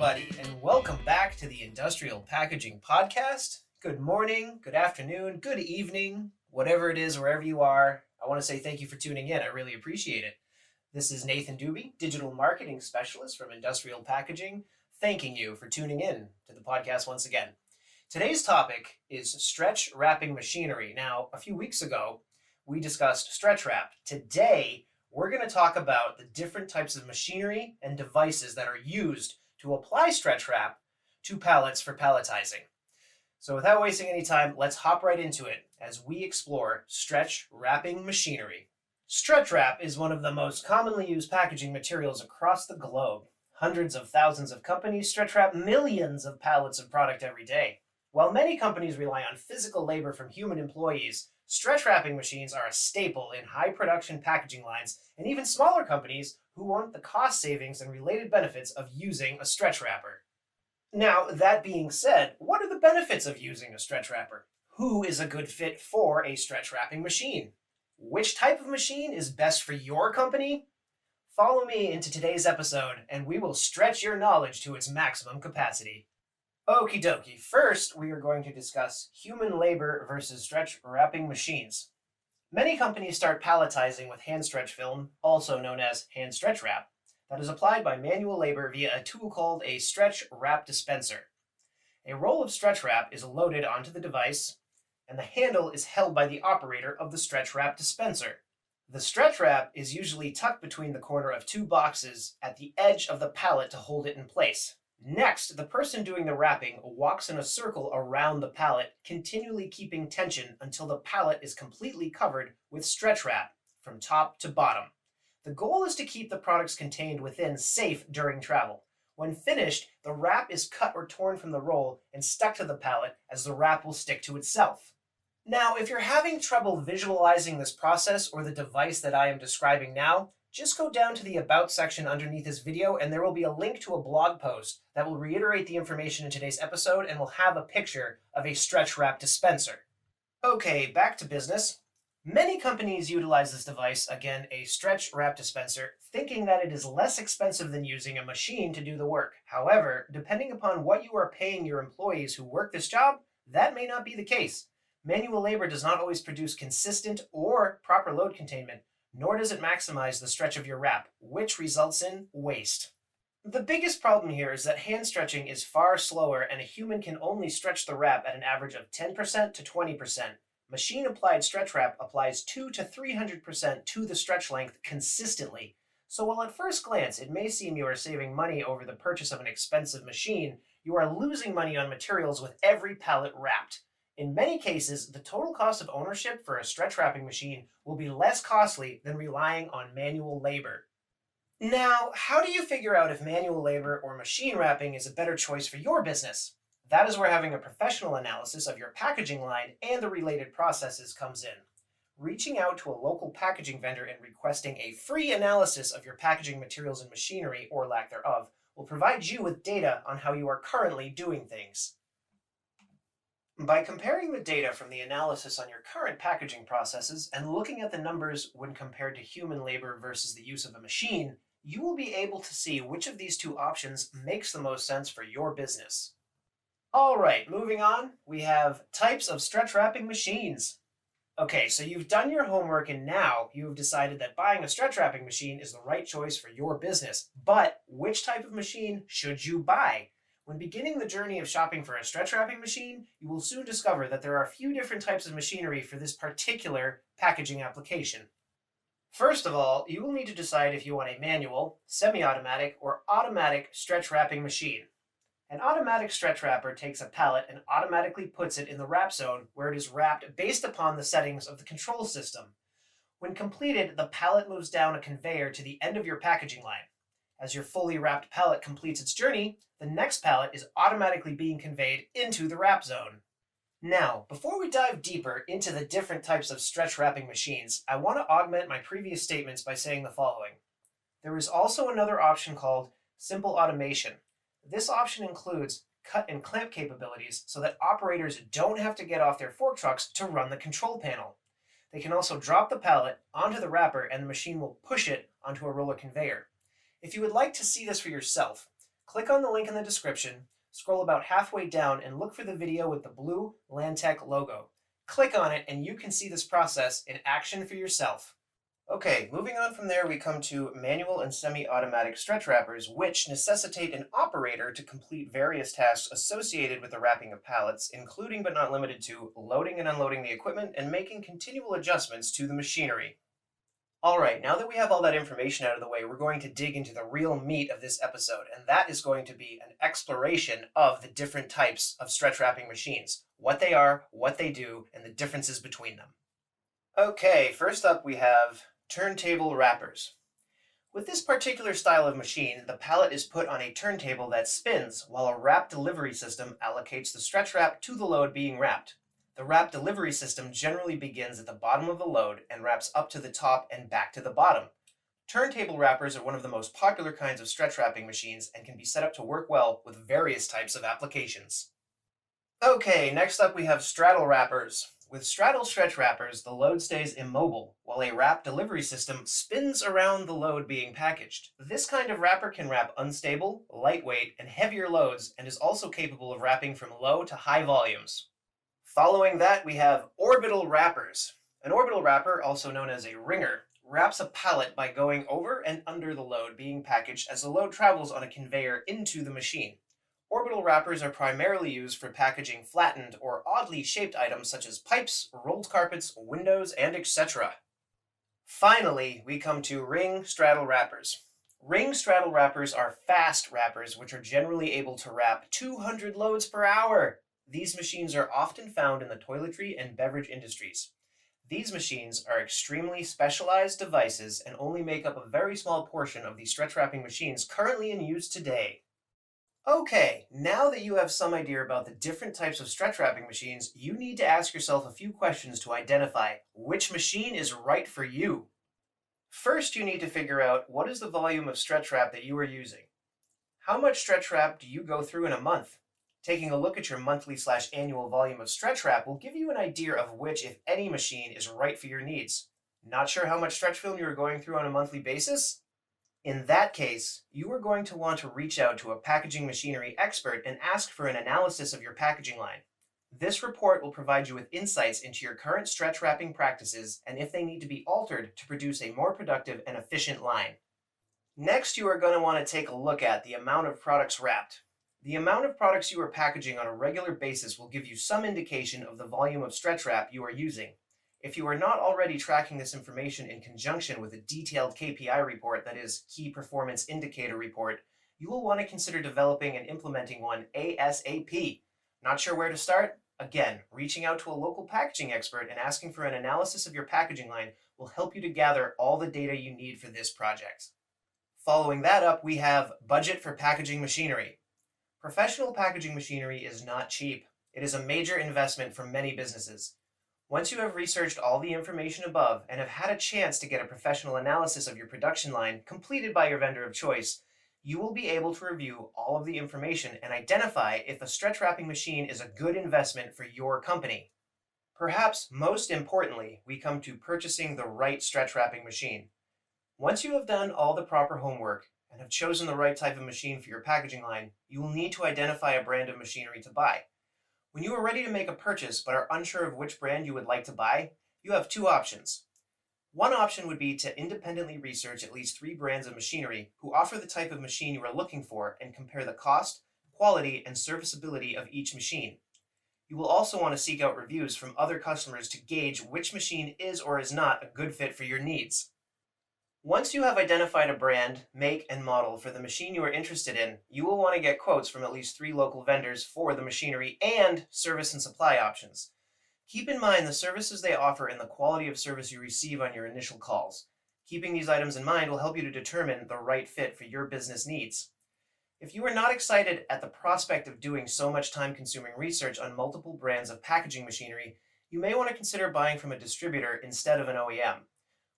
everybody, and welcome back to the Industrial Packaging Podcast. Good morning, good afternoon, good evening, whatever it is, wherever you are. I want to say thank you for tuning in. I really appreciate it. This is Nathan Dube, Digital Marketing Specialist from Industrial Packaging, thanking you for tuning in to the podcast once again. Today's topic is stretch wrapping machinery. Now, a few weeks ago, we discussed stretch wrap. Today, we're going to talk about the different types of machinery and devices that are used to apply stretch wrap to pallets for palletizing. So without wasting any time, let's hop right into it as we explore stretch wrapping machinery. Stretch wrap is one of the most commonly used packaging materials across the globe. Hundreds of thousands of companies stretch wrap millions of pallets of product every day. While many companies rely on physical labor from human employees, stretch wrapping machines are a staple in high production packaging lines, and even smaller companies who want the cost savings and related benefits of using a stretch wrapper. Now, that being said, what are the benefits of using a stretch wrapper? Who is a good fit for a stretch wrapping machine? Which type of machine is best for your company? Follow me into today's episode, and we will stretch your knowledge to its maximum capacity. Okie dokie. First, we are going to discuss human labor versus stretch wrapping machines. Many companies start palletizing with hand stretch film, also known as hand stretch wrap, that is applied by manual labor via a tool called a stretch wrap dispenser. A roll of stretch wrap is loaded onto the device, and the handle is held by the operator of the stretch wrap dispenser. The stretch wrap is usually tucked between the corner of two boxes at the edge of the pallet to hold it in place. Next, the person doing the wrapping walks in a circle around the pallet, continually keeping tension until the pallet is completely covered with stretch wrap from top to bottom. The goal is to keep the products contained within safe during travel. When finished, the wrap is cut or torn from the roll and stuck to the pallet, as the wrap will stick to itself. Now, if you're having trouble visualizing this process or the device that I am describing now, just go down to the About section underneath this video, and there will be a link to a blog post that will reiterate the information in today's episode and will have a picture of a stretch wrap dispenser. Okay, back to business. Many companies utilize this device, again, a stretch wrap dispenser, thinking that it is less expensive than using a machine to do the work. However, depending upon what you are paying your employees who work this job, that may not be the case. Manual labor does not always produce consistent or proper load containment, nor does it maximize the stretch of your wrap, which results in waste. The biggest problem here is that hand stretching is far slower, and a human can only stretch the wrap at an average of 10% to 20%. Machine-applied stretch wrap applies 200 to 300% to the stretch length consistently. So while at first glance it may seem you are saving money over the purchase of an expensive machine, you are losing money on materials with every pallet wrapped. In many cases, the total cost of ownership for a stretch wrapping machine will be less costly than relying on manual labor. Now, how do you figure out if manual labor or machine wrapping is a better choice for your business? That is where having a professional analysis of your packaging line and the related processes comes in. Reaching out to a local packaging vendor and requesting a free analysis of your packaging materials and machinery, or lack thereof, will provide you with data on how you are currently doing things. By comparing the data from the analysis on your current packaging processes and looking at the numbers when compared to human labor versus the use of a machine, you will be able to see which of these two options makes the most sense for your business. All right, moving on, we have types of stretch wrapping machines. Okay, so you've done your homework and now you've decided that buying a stretch wrapping machine is the right choice for your business. But which type of machine should you buy? When beginning the journey of shopping for a stretch wrapping machine, you will soon discover that there are a few different types of machinery for this particular packaging application. First of all, you will need to decide if you want a manual, semi-automatic, or automatic stretch wrapping machine. An automatic stretch wrapper takes a pallet and automatically puts it in the wrap zone where it is wrapped based upon the settings of the control system. When completed, the pallet moves down a conveyor to the end of your packaging line. As your fully wrapped pallet completes its journey, the next pallet is automatically being conveyed into the wrap zone. Now, before we dive deeper into the different types of stretch wrapping machines, I want to augment my previous statements by saying the following. There is also another option called simple automation. This option includes cut and clamp capabilities so that operators don't have to get off their fork trucks to run the control panel. They can also drop the pallet onto the wrapper and the machine will push it onto a roller conveyor. If you would like to see this for yourself, click on the link in the description, scroll about halfway down, and look for the video with the blue Landtech logo. Click on it and you can see this process in action for yourself. Okay, moving on from there, we come to manual and semi-automatic stretch wrappers, which necessitate an operator to complete various tasks associated with the wrapping of pallets, including but not limited to loading and unloading the equipment and making continual adjustments to the machinery. All right, now that we have all that information out of the way, we're going to dig into the real meat of this episode, and that is going to be an exploration of the different types of stretch wrapping machines, what they are, what they do, and the differences between them. Okay, first up we have turntable wrappers. With this particular style of machine, the pallet is put on a turntable that spins while a wrap delivery system allocates the stretch wrap to the load being wrapped. The wrap delivery system generally begins at the bottom of the load and wraps up to the top and back to the bottom. Turntable wrappers are one of the most popular kinds of stretch wrapping machines and can be set up to work well with various types of applications. Okay, next up we have straddle wrappers. With straddle stretch wrappers, the load stays immobile, while a wrap delivery system spins around the load being packaged. This kind of wrapper can wrap unstable, lightweight, and heavier loads, and is also capable of wrapping from low to high volumes. Following that, we have orbital wrappers. An orbital wrapper, also known as a ringer, wraps a pallet by going over and under the load being packaged as the load travels on a conveyor into the machine. Orbital wrappers are primarily used for packaging flattened or oddly shaped items such as pipes, rolled carpets, windows, and etc. Finally, we come to ring straddle wrappers. Ring straddle wrappers are fast wrappers which are generally able to wrap 200 loads per hour. These machines are often found in the toiletry and beverage industries. These machines are extremely specialized devices and only make up a very small portion of the stretch wrapping machines currently in use today. Okay, now that you have some idea about the different types of stretch wrapping machines, you need to ask yourself a few questions to identify which machine is right for you. First, you need to figure out what is the volume of stretch wrap that you are using. How much stretch wrap do you go through in a month? Taking a look at your monthly/annual volume of stretch wrap will give you an idea of which, if any, machine is right for your needs. Not sure how much stretch film you are going through on a monthly basis? In that case, you are going to want to reach out to a packaging machinery expert and ask for an analysis of your packaging line. This report will provide you with insights into your current stretch wrapping practices and if they need to be altered to produce a more productive and efficient line. Next, you are going to want to take a look at the amount of products wrapped. The amount of products you are packaging on a regular basis will give you some indication of the volume of stretch wrap you are using. If you are not already tracking this information in conjunction with a detailed KPI report, that is, Key Performance Indicator report, you will want to consider developing and implementing one ASAP. Not sure where to start? Again, reaching out to a local packaging expert and asking for an analysis of your packaging line will help you to gather all the data you need for this project. Following that up, we have budget for packaging machinery. Professional packaging machinery is not cheap. It is a major investment for many businesses. Once you have researched all the information above and have had a chance to get a professional analysis of your production line completed by your vendor of choice, you will be able to review all of the information and identify if a stretch wrapping machine is a good investment for your company. Perhaps most importantly, we come to purchasing the right stretch wrapping machine. Once you have done all the proper homework and have chosen the right type of machine for your packaging line, you will need to identify a brand of machinery to buy. When you are ready to make a purchase but are unsure of which brand you would like to buy, you have two options. One option would be to independently research at least 3 brands of machinery who offer the type of machine you are looking for and compare the cost, quality, and serviceability of each machine. You will also want to seek out reviews from other customers to gauge which machine is or is not a good fit for your needs. Once you have identified a brand, make, and model for the machine you are interested in, you will want to get quotes from at least 3 local vendors for the machinery and service and supply options. Keep in mind the services they offer and the quality of service you receive on your initial calls. Keeping these items in mind will help you to determine the right fit for your business needs. If you are not excited at the prospect of doing so much time-consuming research on multiple brands of packaging machinery, you may want to consider buying from a distributor instead of an OEM.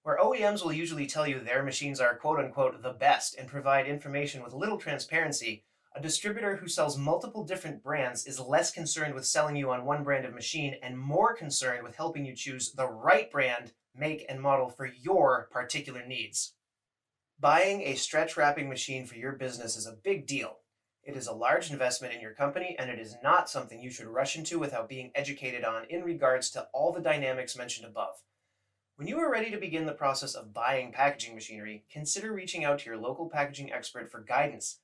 Where OEMs will usually tell you their machines are quote-unquote the best and provide information with little transparency, a distributor who sells multiple different brands is less concerned with selling you on one brand of machine and more concerned with helping you choose the right brand, make, and model for your particular needs. Buying a stretch wrapping machine for your business is a big deal. It is a large investment in your company, and it is not something you should rush into without being educated on in regards to all the dynamics mentioned above. When you are ready to begin the process of buying packaging machinery, consider reaching out to your local packaging expert for guidance.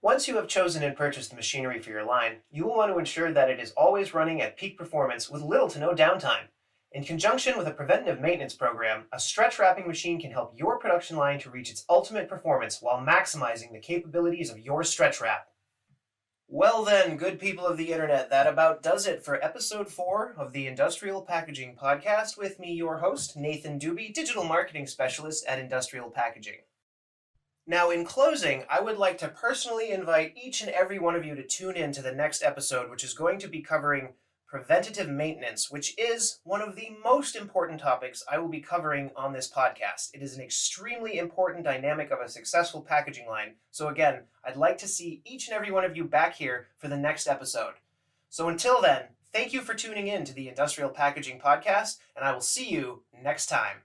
Once you have chosen and purchased the machinery for your line, you will want to ensure that it is always running at peak performance with little to no downtime. In conjunction with a preventative maintenance program, a stretch wrapping machine can help your production line to reach its ultimate performance while maximizing the capabilities of your stretch wrap. Well then, good people of the internet, that about does it for episode 4 of the Industrial Packaging Podcast with me, your host, Nathan Dube, Digital Marketing Specialist at Industrial Packaging. Now, in closing, I would like to personally invite each and every one of you to tune in to the next episode, which is going to be covering preventative maintenance, which is one of the most important topics I will be covering on this podcast. It is an extremely important dynamic of a successful packaging line. So again, I'd like to see each and every one of you back here for the next episode. So until then, thank you for tuning in to the Industrial Packaging Podcast, and I will see you next time.